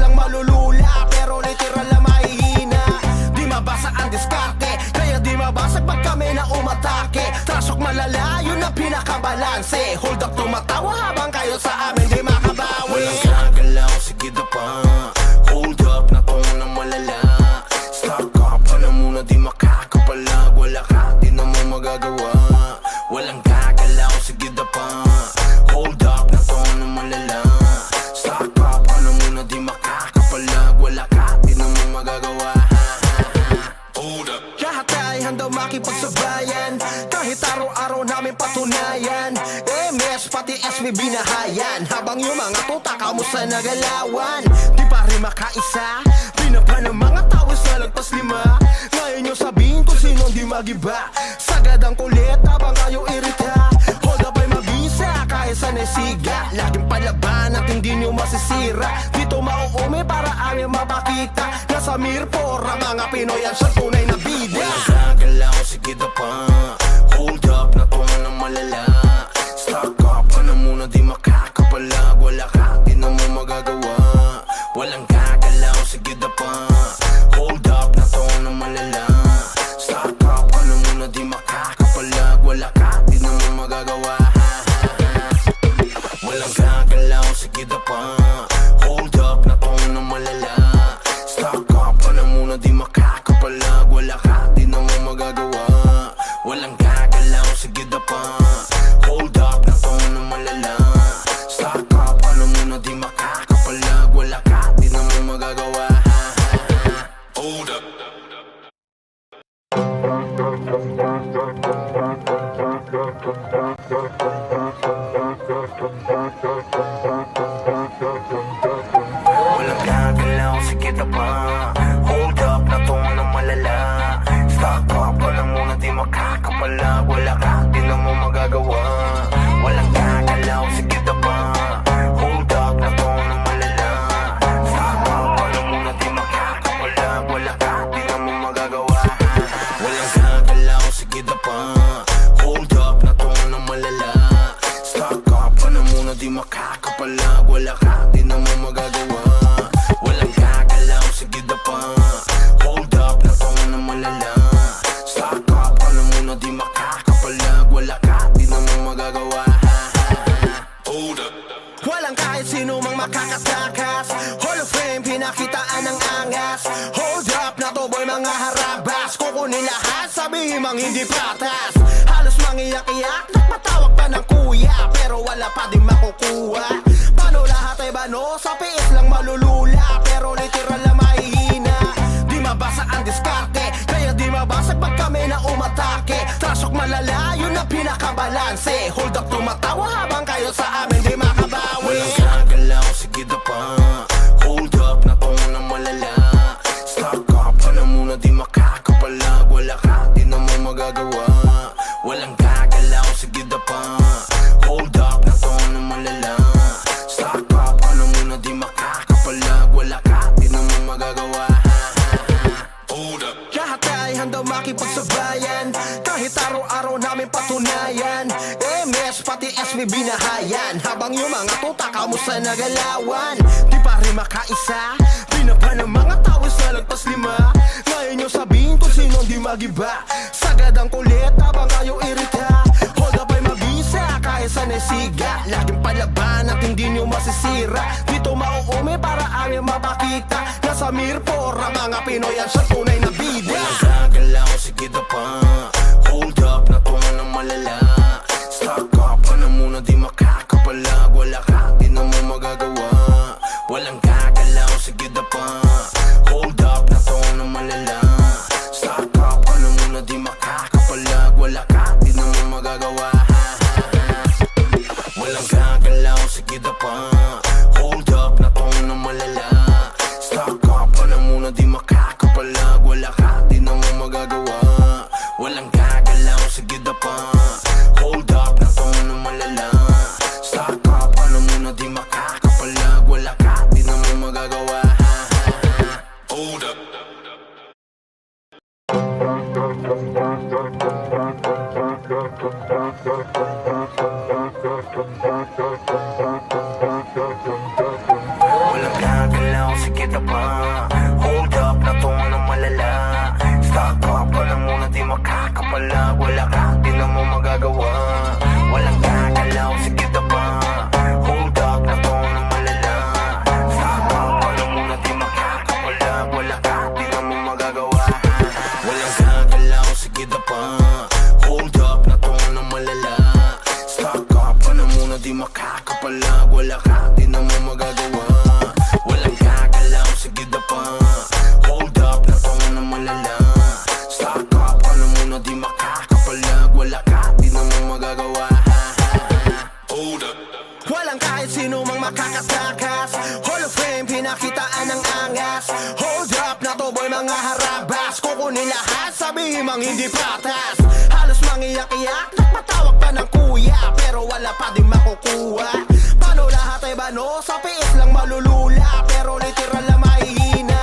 lang malulula, pero literal na mahihina. Di mabasa ang diskarte, kaya di mabasag pag kami na umatake. Trasok malala, yun ang pinakabalanse. Hold up, tumatawa habang kayo sa amin di makabawi. Walang gagalaw, sige na pa. Hold up, natungo ng malala. Stock up, ano muna di makakapalag. Wala ka, di na mo magagawa. Walang gagalaw, sige na pa. Hold up, natungo ng malala. Stock up, ano muna di makakapalag. Wala ka, di na mo magagawa. Hold up. Lahat ay handang makipagsabayan, kahit araw-araw namin patunayan. MS pati SB binahayan, habang yung mga tuta kamusta nagalawan. Di pa rin makaisa, binaba ng mga tao sa lagpas 5. Ngayon nyo sabihin kung sino di magiba. Sagad ang kulit habang kayo irita. Hold up ay mabisa kahit sa nesiga. Laging palaban at hindi nyo masisira. Dito mauumi para amin mapakita. Nasa Mirpor ang mga Pinoy ang siyang tunay na bida. Walang gagalaw, sige na pa. Hold up, natungo ng malala. Stock up, ano muna di makakapalag. Wala ka, di na mo magagawa. Walang gagalaw, sige na pa. Hold up, natungo ng malala. Stock up, ano muna di makakapalag. Wala ka, di na mo magagawa. Walang gagalaw, sige na pa. Hold up, natungo ng malala. Stock up, ano muna di makakapalag. Wala ka, di na mo magagawa. Walang gagalaw, sige na pa. Hold up, natungo ng malala. Stock up, ano muna di makakapalag. Wala ka, di na mo magagawa. Hold up. Walang gagalaw, sige na pa. Hold up, natungo ng malala. Stock up, ano muna di makakapalag. Wala ka, di na mo magagawa. Walang gagalaw, sige na pa. Hold up, natungo ng malala. Stock up, ano muna di makakapalag. Wala ka, di na mo magagawa. Walang gagalaw, sige na pa. Hold up, natungo ng malala. Stock up, ano muna di makakapalag. Wala ka, di na mo magagawa. Walang gagalaw, sige na pa. Hold up, natungo ng malala. Stock up, ano muna di makakapalag. Wala ka, di na mo magagawa. Hold up. Walang kahit sino mang makakatakas. Hall of Fame, pinakitaan ng angas. Hold up, na to boy mga harabas. Kukunin lahat, sabihin mang hindi patas. Halos mangiyak-iyak, nagpatawag pa ng kuya, pero wala pa din makukuha. Paano lahat ay bano, sa piis lang malulula, pero literal na mahihina. Di mabasa ang diskarte, kaya di mabasag pag kami na umatake. Trasok malala, yun ang pinakabalanse. Hold up, tumatawa habang kayo sa amin di makabawi. Walang gagalaw, sige na pa. Hold up, natungo ng malala. Stock up, ano muna di makakapalag. Wala ka, di na mo magagawa. Walang gagalaw, sige na pa. Hold up, natungo ng malala. Stock up, ano muna di makakapalag. Wala ka, di na mo magagawa. Hold up. Lahat ay handang makipagsabayan, kahit araw-araw namin patunayan. MS pati SB binahayan, habang yung mga tuta kamusta nagalawan. Di pa rin makaisa, binaba ng mga tao sa lagpas 5. Ngayon nyo sabihin kung sino di magiba. Sagad ang kulit habang kayo irita. Hold up ay mabisa kahit sa nesiga. Laging palaban at hindi nyo masisira. Dito mauumi para amin mapakita. Nasa Mirpor ang mga Pinoy ang siyang tunay na bida. Walang gagalaw, sige na pa. Hold up, natungo ng malala. Stock up, ano muna di makakapalag. Wala ka, di na mo magagawa. Walang gagalaw, sige na pa. Hold up, natungo ng malala. Stock up, ano muna di makakapalag. Wala ka, di na mo magagawa. Walang gagalaw, sige na pa. Hold up, natungo ng malala. Stock up, ano muna di makakapalag. Wala ka, di na mo magagawa. Walang gagalaw, sige na pa. Hold up, natungo ng malala. Stock up, ano muna di makakapalag. Wala ka, di na mo magagawa. Hold up. Walang gagalaw, sige kita pa. Hold up na to na malala. Stock up ka na muna, di makakapala. Wala ka, di na mo magagawa. Walang gagalaw, sige na pa. Hold up na to na malala. Stock up ka na muna, di makakapala. Wala ka, di na mo magagawa. Walang gagalaw, sige na pa. Hold up na to na malala. Stock up ka na muna, di makakapala. Wala ka, di na mo magagawa. Walang gagalaw, sige na pa. Hold up na to na malala. Stock up ka na muna, di makakapalag. Wala ka, di na mo magagawa. Hold up. Walang kahit sino mang makakatakas. Hall of Fame, pinakitaan ng angas. Hold up na to boy, mga harabas. Kukunin lahat, sabihin mang hindi patas. Halos mangiyak-iyak, nagpatawag pa ng kuya, pero wala pa din makukuha. Paano lahat ay bano? Sa piis lang malulula, pero literal na mahihina.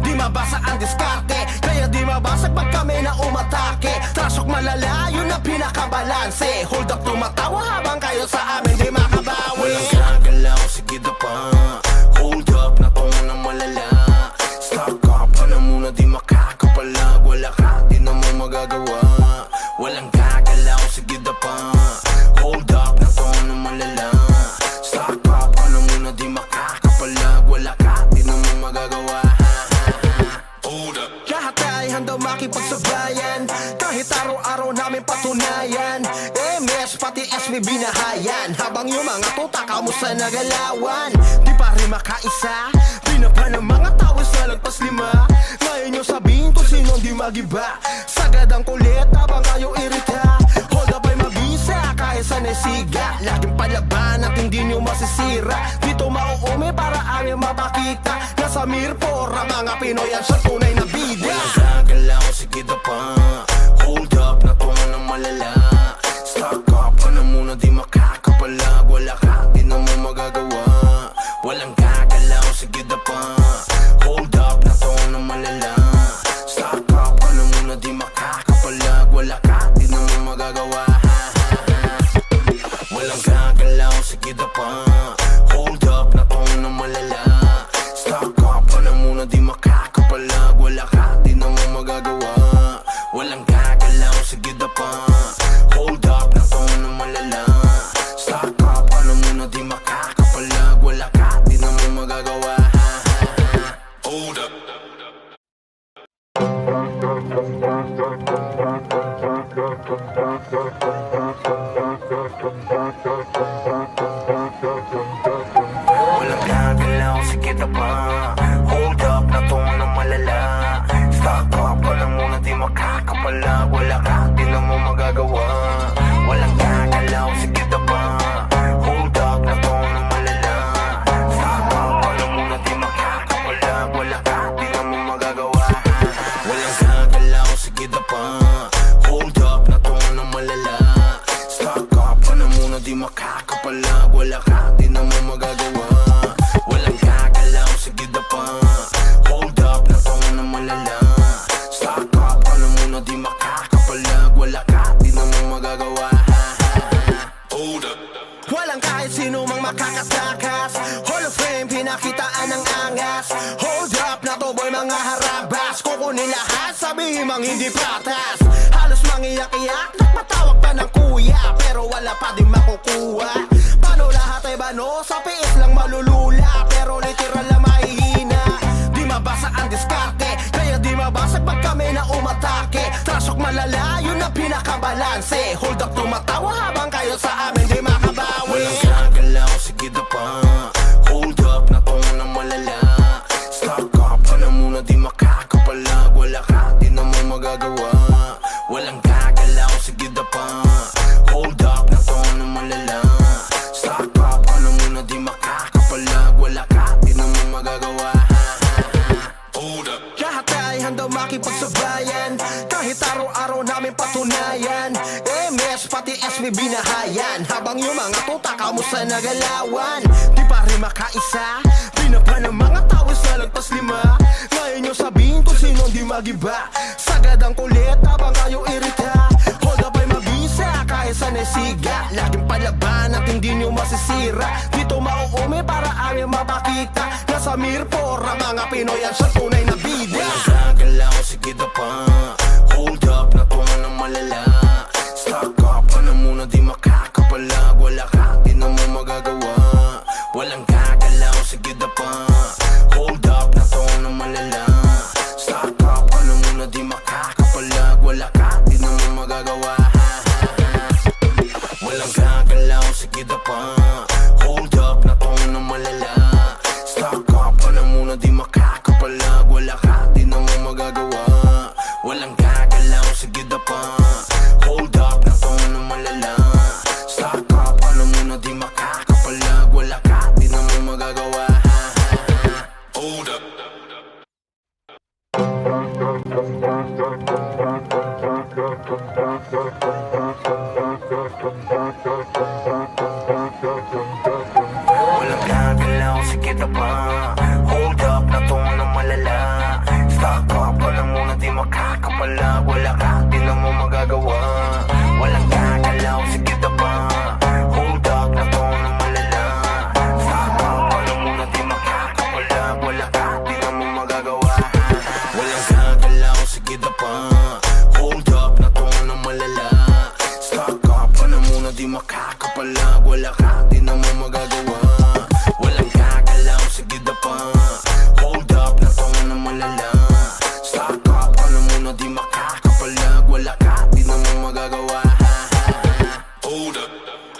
Di mabasa ang diskarte, kaya di mabasag pag kami na umatake. Trasok malala, yun ang pinakabalanse. Hold up, tumatawa habang kayo sa amin di makabawi. Walang gagalaw, sige na pa. Hold up na to na malala. Stock up ka na muna, di makakapalag. Wala ka, di na mo magagawa. Walang gagalaw, sige na pa. Hold up na to na malala. Stock up ka na muna, di makakapalag. Wala ka, di na mo magagawa. Hold up. Lahat ay handang makipagsabayan, kahit araw-araw namin patunayan. MS pati SB binahayan, habang yung mga tuta kamusta nagalawan. Di pa rin makaisa, pinapa ng mga tawis na lagpas lima. Ngayon yung sabihin kung sino di magiba. Sagad ang kulit habang kayo irita. Hold up ay mabisa kahit sa nesiga. Laging palaban at hindi nyo masisira. Dito mauumi para aming mapakita. Nasa Mirpor ang mga Pinoy ang sa tunay na bida. Walang gagalaw, sige na pa. Hold up na to na malala. Stock up ka na muna, di makakapalag. Wala ka, di na mo magagawa. Walang gagalaw, sige na pa. Hold up na to na malala. Stock up ka na muna, di makakapalag. Wala ka, di na mo magagawa. Walang gagalaw, sige na pa. Hold up na to na malala. Stock up ka na muna, di makakapalag. Wala ka, di na mo magagawa. Walang gagalaw, sige na pa. Hold up na to na malala. Stock up ka na muna, di makakapalag. Wala ka, di na mo magagawa. Hold up. Walang gagalaw, sige na pa. Hold up na to na malala. Stock up ka na muna, di makakapalag. Wala ka, di na mo magagawa. Walang gagalaw, sige na pa. Hold up na to na malala. Stock up ka na muna, di makakapalag. Wala ka, di na mo magagawa. Walang gagalaw, sige na pa. Hold up na to na malala. Stock up ka na muna, di makakapalag. Wala ka, di na mo magagawa. Walang gagalaw, sige na pa. Hold up na to na malala. Stock up ka na muna, di makakapalag. Wala ka, di na mo magagawa. Hold up. Walang kahit sino mang makakatakas. Hall of Fame, pinakitaan ng angas. Hold up na to boy, mga harabas. Kukunin lahat, sabihin mang hindi patas. Halos mangiyak-iyak, nagpatawag pa ng kuya, pero wala pa din makukuha. Paano lahat ay bano? Sa piis lang malulula, pero literal na mahihina. Di mabasa ang diskarte, kaya di mabasag pag kami na umatake. Trasok malala, yun ang pinakabalanse. Hold up, tumatawa habang kayo sa amin di makabawi. Walang gagalaw, sige na pa. Hold up na to na malala. Stock up ka na muna, di makakapalag. Wala ka, di na mo magagawa. Walang gagalaw, sige na pa. Hold up na to na malala. Stock up ka na muna, di makakapalag. Wala ka, di na mo magagawa. Hold up. Lahat ay handang makipagsabayan, kahit araw-araw namin patunayan. MS pati SB binahayan, habang yung mga tuta kamusta nagalawan. Di pa rin makaisa, pinapa ng mga tawis na lagpas lima. Ngayon yung sabihin kung sino di magiba. Sagad ang kulit habang kayo irita. Hold up ay mabisa kahit sa nesiga. Laging palaban at hindi nyo masisira. Dito mauumi para aming mapakita. Nasa Mirpor, ang mga Pinoy ang siyang tunay na bida. Walang gagalaw, sige na pa. Hold up, natungan ng malala. Stock up ka na muna, di makakapalag. Wala ka, di na mo magagawa. Walang gagalaw, sige na pa. Hold up, natungan ng malala. Stock up ka na muna, di makakapalag. Wala ka, di na mo magagawa. Walang gagalaw, sige na pa. Hold up, natungan ng malala. Stock up ka na muna, di makakapalag. Wala ka, di na mo magagawa. Walang gagalaw, sige na pa. Hold up, natungan ng malala. Stock up ka na muna, di makakapalag. Wala ka, di na mo magagawa. Hold up. Walang gagalaw, sige na pa. Hold up, natungan ng malala. Stock up ka na muna, di makakapalag. Wala ka, di na mo magagawa. Walang gagalaw, sige na pa. Hold up, natungan ng malala. Stock up ka na muna, di makakapalag. Wala ka, di na mo magagawa. Walang gagalaw, sige na pa. Hold up, natungan ng malala. Stock up ka na muna, di makakapalag. Wala ka, di na mo magagawa. Walang gagalaw, sige na pa. Hold up, natungan ng malala. Stock up ka na muna, di makakapalag. Wala ka, di na mo magagawa. Hold up.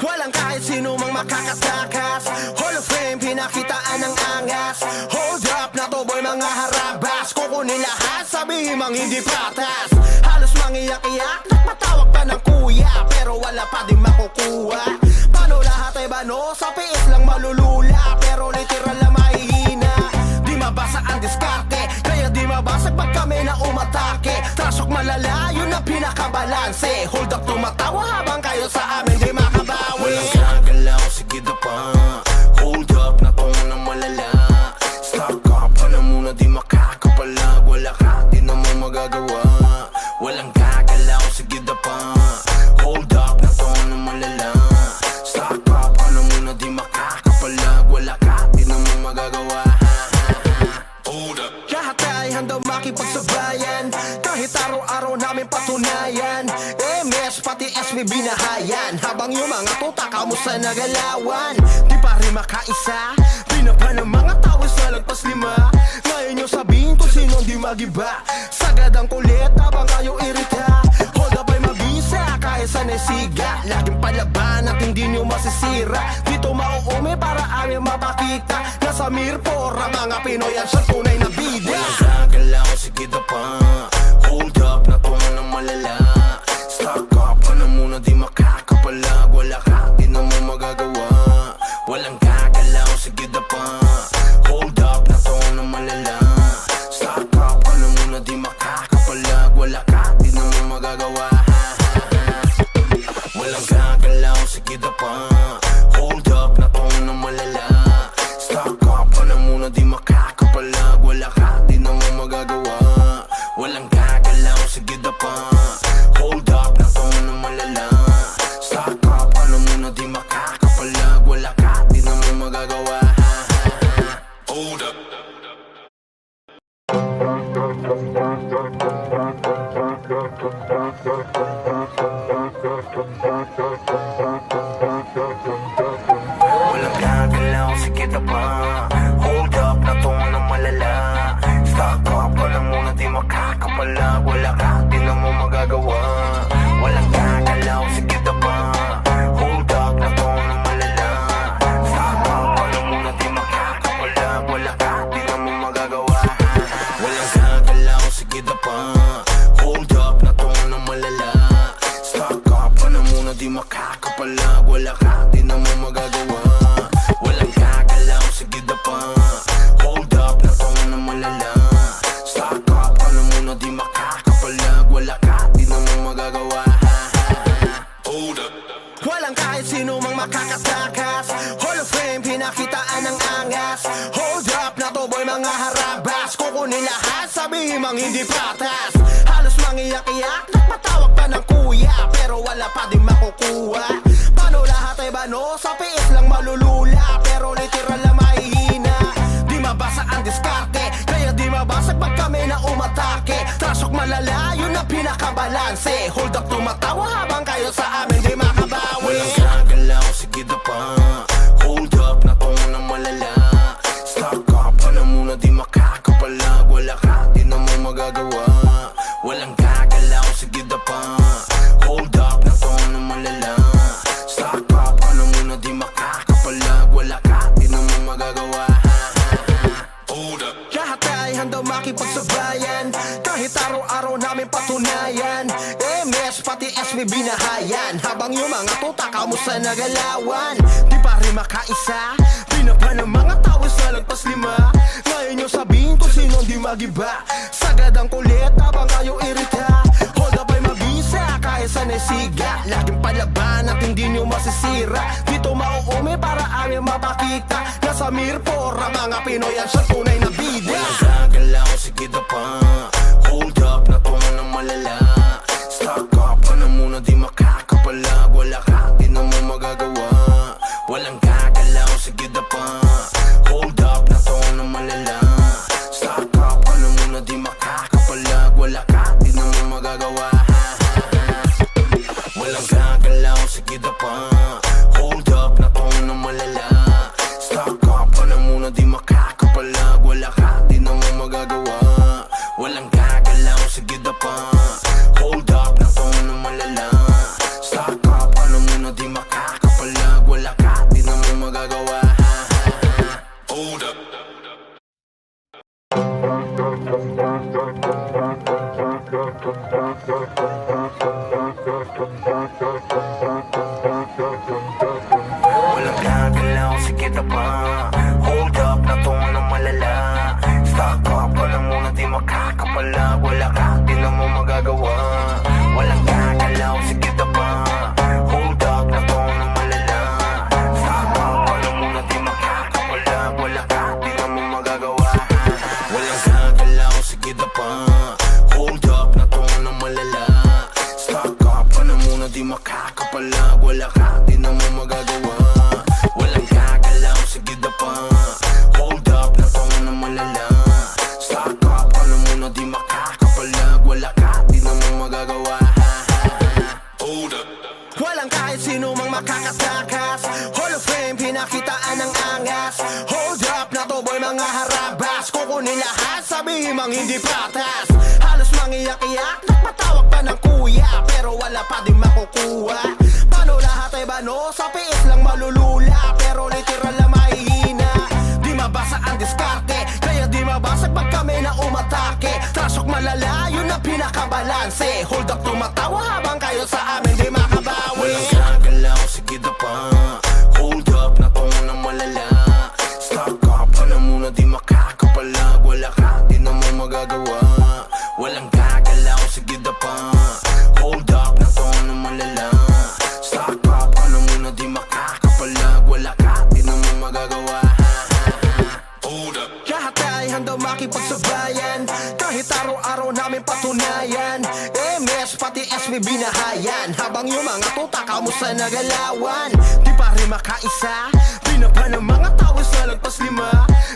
Walang kahit sino mang makakatakas. Hall of Fame, pinakitaan ng angas. Hold up, na to boy mga harabas. Kukunin lahat, sabihin mang hindi patas. Halos mangiyak-iyak, nagpatawag pa ng kuya. Pero wala pa din makukuha. Paano lahat ay bano? Sa PS lang malulula. Pero literal na mahihina. Di mabasa ang diskarte, kaya di mabasag pag kami na umatake. Trasok malala, yun ang pinakabalanse. Hold up, tumatawa habang kayo sa amin di makabawi. Walang gagalaw, sige na pa. Hold up, natungan ng malala. Stock up ka na muna, di makakapalag. Wala ka, di na mo magagawa. Walang gagalaw, sige na pa. Hold up, natungan ng malala. Stock up ka na muna, di makakapalag. Wala ka, di na mo magagawa. Hold up. Lahat ay handang makipagsabayan. Kahit araw-araw namin patunayan. MS pati SB binahayan. Habang yung mga tuta kamusta nagalawan. Di pa rin makaisa. Pinapa ng mga tao sa lagpas 5. Ngayon yung sabihin kung sino di magiba. Sagad ang kulit habang kayo irita. Hold up ay mabisa kahit sa nesiga. Laging palaban at hindi nyo masisira. Dito mauumi para amin mapakita. Nasa Mirpor, ang mga Pinoy ang siyang tunay na bida. Walang gagalaw, sige na pa. Hold up, natungan ng malala. Stock up ka na muna, di makakapalag. Wala ka, di na mo magagawa. Walang gagalaw, sige na pa. Hold up, natungan ng malala. Stock up ka na muna, di makakapalag. Wala ka, di na mo magagawa. Walang gagalaw, sige na pa. Hold up, natungan ng malala. Stock up ka na muna, di makakapalag. Wala ka, di na mo magagawa. Walang gagalaw, sige na pa. Hold up, natungan ng malala. Stock up ka na muna, di makakapalag. Wala ka, di na mo magagawa. Hold up. Walang gagalaw, sige na pa. Hold up, natungan ng malala. Stock up ka na muna, di makakapalag. Wala ka, di na mo magagawa. Walang gagalaw, sige na pa. Hold up, natungan ng malala. Stock up ka na muna, di makakapalag. Wala ka, di na mo magagawa. Walang gagalaw, sige na pa. Hold up, natungan ng malala. Stock up ka na muna, di makakapalag. Wala ka, di na mo magagawa. Walang gagalaw, sige na pa. Hold up, natungan ng malala. Stock up ka na muna, di makakapalag. Wala ka, di na mo magagawa. Hold up. Walang kahit sino mang makakatakas. Hall of Fame, pinakitaan ng angas. Hold up, na to boy mga harabas. Kukunin lahat, sabihin mang hindi patas. Halos mangiyak-iyak, nagpatawag pa ng kuya. Pero wala pa din makukuha. Paano lahat ay bano? Sa PS lang malulula. Pero literal na mahihina. Di mabasa ang diskarte, kaya di mabasag pag kami na umatake. Trasok malalayo na pinakabalanse. Hold up, tumatawa habang kayo sa amin di makabawi. Walang gagalaw, sige na pa. Hold up, na to na malala. Stock up ka na muna, di makakapalag. Wala ka, di na mo magagawa. Walang gagalaw, sige na pa. Hold up, na to na malala. Stock up ka na muna, di makakapalag. Wala ka, di na mo magagawa. Hold up. Lahat ay handang makipagsabayan, kahit araw-araw namin patunayan. MS pati SB binahayan, habang yung mga tuta kamusta nagalawan. Di pa rin makaisa, pinapa ng mga tao sa lagpas 5. Ngayon yung sabihin kung sino di magiba. Sagad ang kulit habang kayo irita. Hold up ay mabisa kahit sa nesiga. Laging palaban at hindi nyo masisira. Dito mauumi para amin mapakita. Nasa Mirpora mga Pinoy ang siyang tunay na bida. Walang gagalaw, sige na pa. Hold up, na to na malala. Stock up ka na muna, di makakapalag. Wala ka, di na mo magagawa. Walang gagalaw, sige na pa. Hold up, na to na malala. Stock up ka na muna, di makakapalag. Wala ka, di na mo magagawa. Walang gagalaw, sige na pa. Hold up, na to na malala. Stock up ka na muna, di makakapalag. Wala ka, di na mo magagawa. Walang gagalaw, sige na pa. Hold up, na to na malala. Stock up ka na muna, di makakapalag. Wala ka, di na mo magagawa. Hold up. Walang gagalaw, sige na pa. Hold up, na to na malala. Stock up ka na muna, di makakapalag. Wala ka, di na mo magagawa. Walang gagalaw, sige na pa. Hold up, na to na malala. Stock up ka na muna, di makakapalag. Wala ka, di na mo magagawa. Walang gagalaw, sige na pa. Hold up, na to na malala. Stock up ka na muna, di makakapalag. Wala ka, di na mo magagawa. Walang gagalaw, sige na pa. Hold up, na to na malala. Stock up ka na muna, di makakapalag. Wala ka, di na mo magagawa. Hold up. Walang kahit sino mang makakatakas. Hall of Fame, pinakitaan ng angas. Hold up na to boy mga harabas. Kukunin lahat, sabihin mang hindi patas. Halos mangiyak-iyak, nagpatawag pa ng kuya. Pero wala pa din makukuha. Paano lahat ay bano? Sa piis lang malulula. Pero literal na mahihina. Di mabasa ang diskarte, kaya di mabasag pag kami na umatake. Trasok malalayo na pinakabalanse. Hold up, tumatawa habang kayo sa amin di makabawi. Walang gagalaw, sige na pa. Hold up, na to na malala. Stock up ka na muna, di makakapalag. Wala ka, di na mo magagawa. Walang gagalaw, sige na pa. Hold up, na to na malala. Stock up ka na muna, di makakapalag. Wala ka, di na mo magagawa. Hold up. Lahat ay handang makipagsabayan, kahit araw-araw namin patunayan. MS pati SB binahayan, habang yung mga tuta kamusta nagalawan. Di pa rin makaisa, pinapa ng mga tao sa lagpas 5.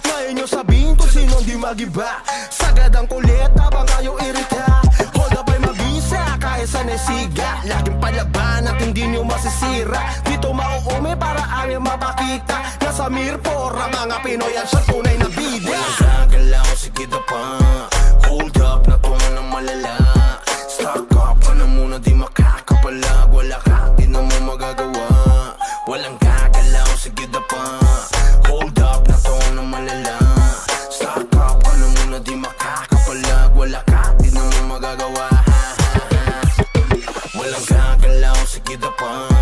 Ngayon yung sabihin kung sino di magiba. Sagad ang kulit habang kayo irita. Hold up ay mabisa kahit sa nesiga. Laging palaban at hindi nyo masisira. Dito mauumi para amin mapakita. Nasa Mirpora mga Pinoy ang siyang tunay na bida. Walang gagalaw, sige na pa. Hold up, na to na malala. Stock up ka na muna, di makakapalag. Wala ka, di na mo magagawa. Walang gagalaw, sige na pa. Hold up, na to na malala. Stock up ka na muna, di makakapalag. Wala ka, di na mo magagawa. Walang gagalaw, sige na pa.